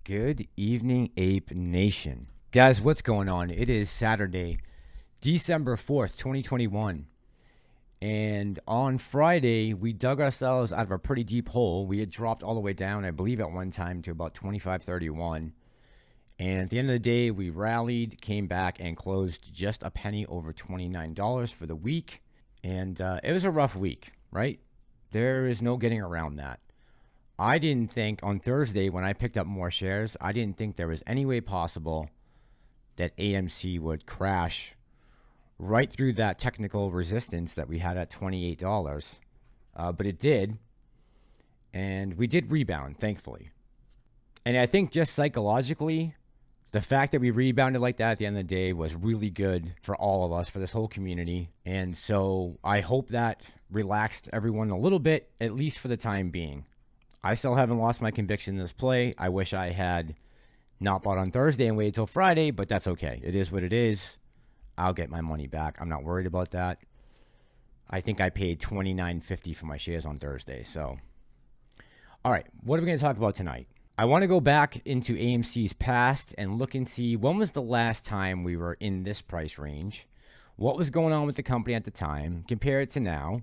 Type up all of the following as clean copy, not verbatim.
Good evening, Ape Nation. Guys, what's going on? It is Saturday, December 4th, 2021. And on Friday, we dug ourselves out of a pretty deep hole. We had dropped all the way down, I believe at one time, to about 25.31. And at the end of the day, we rallied, came back, and closed just a penny over $29 for the week. And it was a rough week, right? There is no getting around that. I didn't think on Thursday when I picked up more shares, I didn't think there was any way possible that AMC would crash right through that technical resistance that we had at $28. But it did. And we did rebound, thankfully. And I think just psychologically, the fact that we rebounded like that at the end of the day was really good for all of us, for this whole community. And so I hope that relaxed everyone a little bit, at least for the time being. I still haven't lost my conviction in this play. I wish I had not bought on Thursday and waited till Friday, but that's okay. It is what it is. I'll get my money back. I'm not worried about that. I think I paid $29.50 for my shares on Thursday. So, all right, what are we going to talk about tonight? I want to go back into AMC's past and look and see when was the last time we were in this price range, what was going on with the company at the time, compare it to now.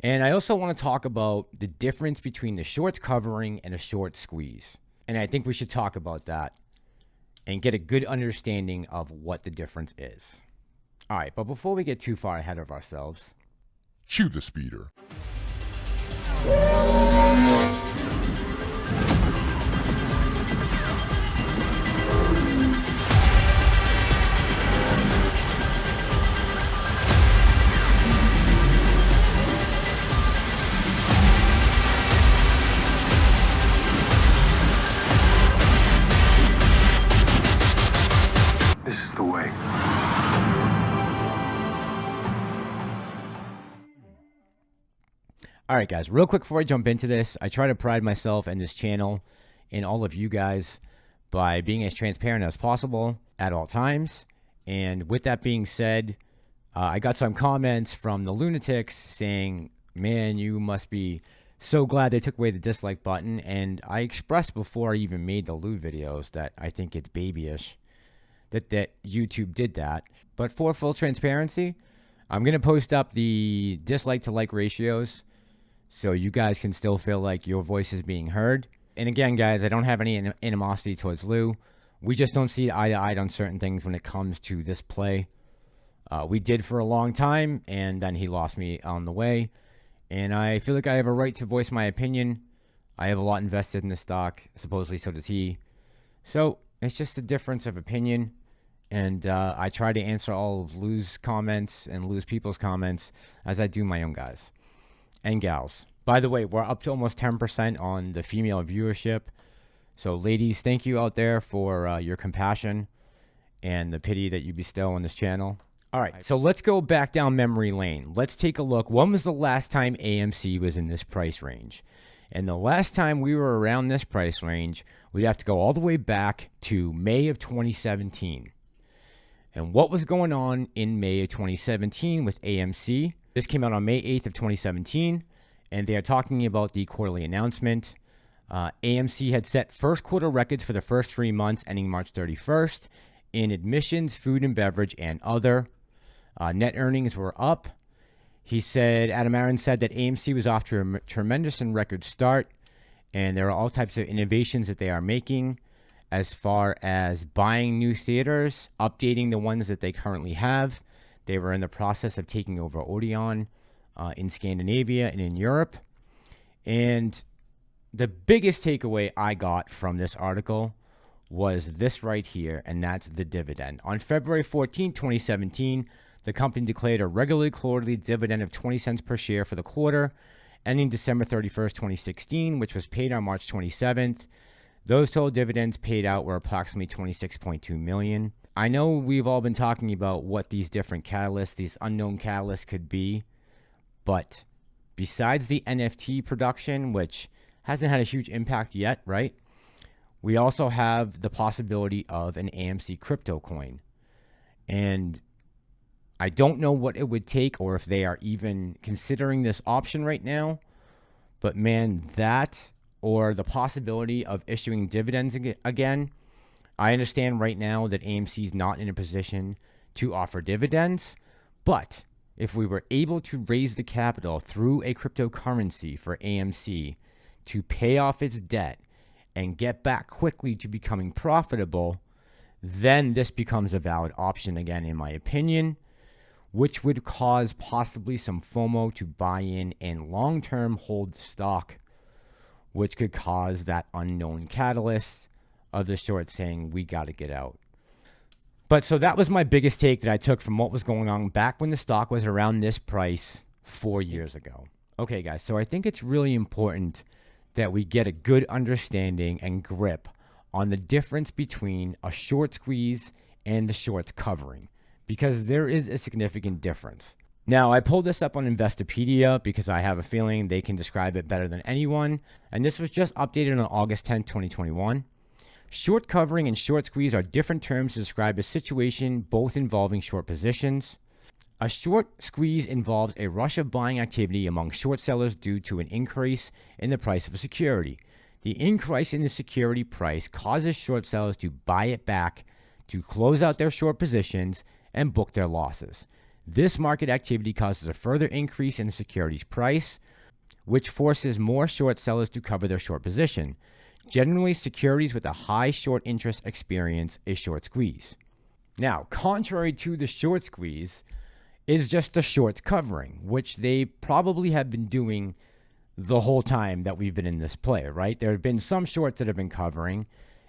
And I also want to talk about the difference between the shorts covering and a short squeeze. And I think we should talk about that and get a good understanding of what the difference is. All right, but before we get too far ahead of ourselves, cue the speeder. This is the way. all right, guys, real quick before I jump into this, I try to pride myself and this channel and all of you guys by being as transparent as possible at all times. And with that being said, I got some comments from the lunatics saying, man, you must be so glad they took away the dislike button. And I expressed before I even made the loot videos that I think it's babyish that YouTube did that. But for full transparency, I'm going to post up the dislike to like ratios so you guys can still feel like your voice is being heard. And again, guys, I don't have any animosity towards Lou. We just don't see eye to eye on certain things when it comes to this play. We did for a long time, and then he lost me on the way. And I feel like I have a right to voice my opinion. I have a lot invested in this stock. Supposedly, so does he. So it's just a difference of opinion. And I try to answer all of Lou's comments and Lou's people's comments as I do my own guys and gals. By the way, we're up to almost 10% on the female viewership. So ladies, thank you out there for your compassion and the pity that you bestow on this channel. All right, so let's go back down memory lane. Let's take a look. When was the last time AMC was in this price range? And the last time we were around this price range, we'd have to go all the way back to May of 2017. And what was going on in May of 2017 with AMC? This came out on May 8th of 2017, and they are talking about the quarterly announcement. AMC had set first quarter records for the first 3 months ending March 31st in admissions, food and beverage, and other. Net earnings were up. He said, Adam Aaron said that AMC was off to a tremendous and record start, and there are all types of innovations that they are making as far as buying new theaters, updating the ones that they currently have. They were in the process of taking over Odeon in Scandinavia and in Europe. And the biggest takeaway I got from this article was this right here, and that's the dividend. On February 14, 2017, the company declared a regular quarterly dividend of 20 cents per share for the quarter, ending December 31st, 2016, which was paid on March 27th. Those total dividends paid out were approximately $26.2 million. I know we've all been talking about what these different catalysts, these unknown catalysts could be, but besides the NFT production, which hasn't had a huge impact yet, right? We also have the possibility of an AMC crypto coin. And I don't know what it would take or if they are even considering this option right now. But man, that or the possibility of issuing dividends again. I understand right now that AMC is not in a position to offer dividends, but if we were able to raise the capital through a cryptocurrency for AMC to pay off its debt and get back quickly to becoming profitable, then this becomes a valid option again, in my opinion, which would cause possibly some FOMO to buy in and long-term hold the stock, which could cause that unknown catalyst of the short saying, we got to get out. But so that was my biggest take that I took from what was going on back when the stock was around this price 4 years ago. Okay, guys, so I think it's really important that we get a good understanding and grip on the difference between a short squeeze and the shorts covering, because there is a significant difference. Now, I pulled this up on Investopedia because I have a feeling they can describe it better than anyone, and this was just updated on August 10, 2021. Short covering and short squeeze are different terms to describe a situation both involving short positions. A short squeeze involves a rush of buying activity among short sellers due to an increase in the price of a security. The increase in the security price causes short sellers to buy it back to close out their short positions and book their losses. This market activity causes a further increase in the security's price, which forces more short sellers to cover their short position. Generally, securities with a high short interest experience a short squeeze. Now, contrary to the short squeeze is just the shorts covering, which they probably have been doing the whole time that we've been in this play, right? There have been some shorts that have been covering,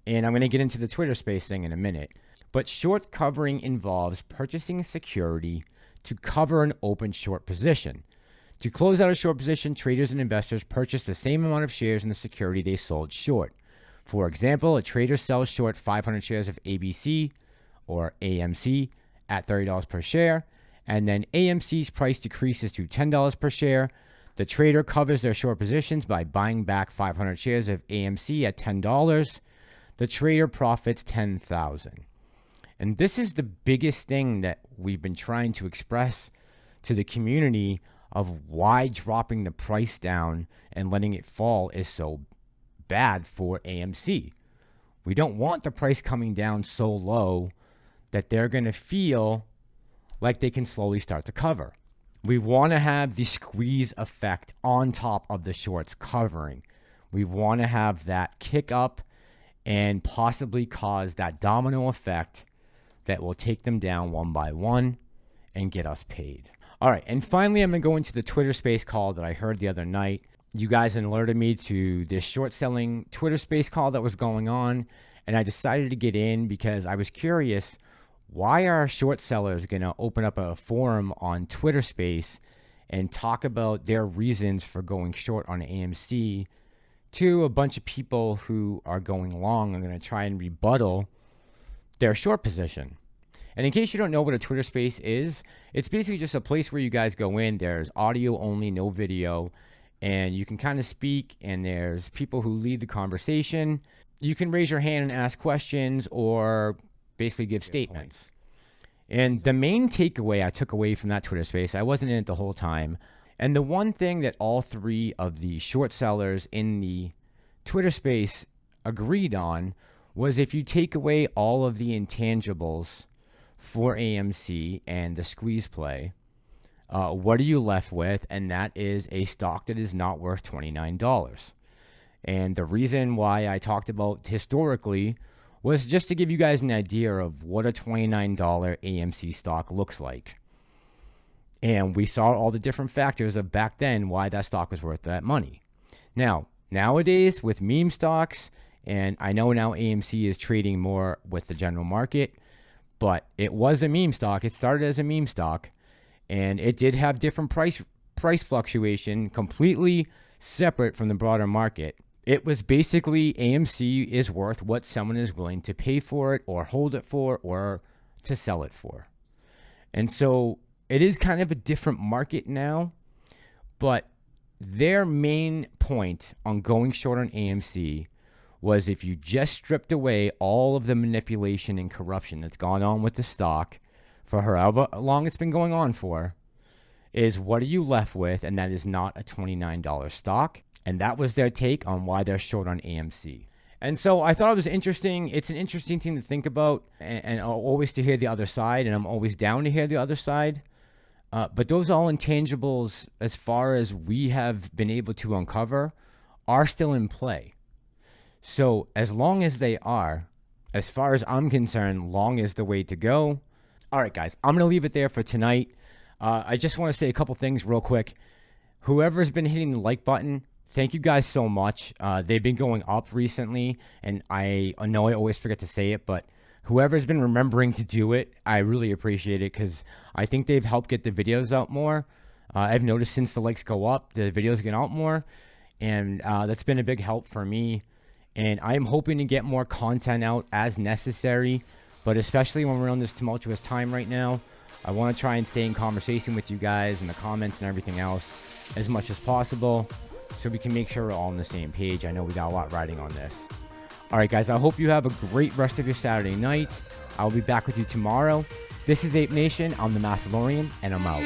and I'm going to get into the Twitter space thing in a minute. But short covering involves purchasing a security to cover an open short position. To close out a short position, traders and investors purchase the same amount of shares in the security they sold short. For example, a trader sells short 500 shares of ABC or AMC at $30 per share, and then AMC's price decreases to $10 per share. The trader covers their short positions by buying back 500 shares of AMC at $10. The trader profits $10,000. And this is the biggest thing that we've been trying to express to the community of why dropping the price down and letting it fall is so bad for AMC. We don't want the price coming down so low that they're going to feel like they can slowly start to cover. We want to have the squeeze effect on top of the shorts covering. We want to have that kick up and possibly cause that domino effect that will take them down one by one and get us paid. All right, and finally, I'm going to go into the Twitter space call that I heard the other night. You guys alerted me to this short selling Twitter space call that was going on, and I decided to get in because I was curious, why are short sellers going to open up a forum on Twitter space and talk about their reasons for going short on AMC to a bunch of people who are going long and going to try and rebuttal their short position? And in case you don't know what a Twitter space is, it's basically just a place where you guys go in. There's audio only, no video, and you can kind of speak, and there's people who lead the conversation. You can raise your hand and ask questions or basically give statements. And the main takeaway I took away from that Twitter space, I wasn't in it the whole time, and the one thing that all three of the short sellers in the Twitter space agreed on was if you take away all of the intangibles for AMC and the squeeze play, what are you left with? And that is a stock that is not worth $29. And the reason why I talked about historically was just to give you guys an idea of what a $29 AMC stock looks like. And we saw all the different factors of back then why that stock was worth that money. Now, nowadays with meme stocks, and I know now AMC is trading more with the general market, but it was a meme stock. It started as a meme stock, and it did have different price fluctuation, completely separate from the broader market. It was basically AMC is worth what someone is willing to pay for it or hold it for or to sell it for. And so it is kind of a different market now, but their main point on going short on AMC was if you just stripped away all of the manipulation and corruption that's gone on with the stock for however long it's been going on for, is what are you left with? And that is not a $29 stock. And that was their take on why they're short on AMC. And so I thought it was interesting. It's an interesting thing to think about, and always to hear the other side, and I'm always down to hear the other side. But those all intangibles, as far as we have been able to uncover, are still in play. So as long as they are, as far as I'm concerned, long is the way to go. All right, guys, I'm going to leave it there for tonight. I just want to say a couple things real quick. Whoever's been hitting the like button, thank you guys so much. They've been going up recently, and I know I always forget to say it, but whoever's been remembering to do it, I really appreciate it, because I think they've helped get the videos out more. I've noticed since the likes go up, the videos get out more, and that's been a big help for me. And I'm hoping to get more content out as necessary, but especially when we're on this tumultuous time right now, I want to try and stay in conversation with you guys in the comments and everything else as much as possible, so we can make sure we're all on the same page. I know we got a lot riding on this. All right, guys, I hope you have a great rest of your Saturday night. I'll be back with you tomorrow. This is Ape Nation. I'm the Massalorian, and I'm out.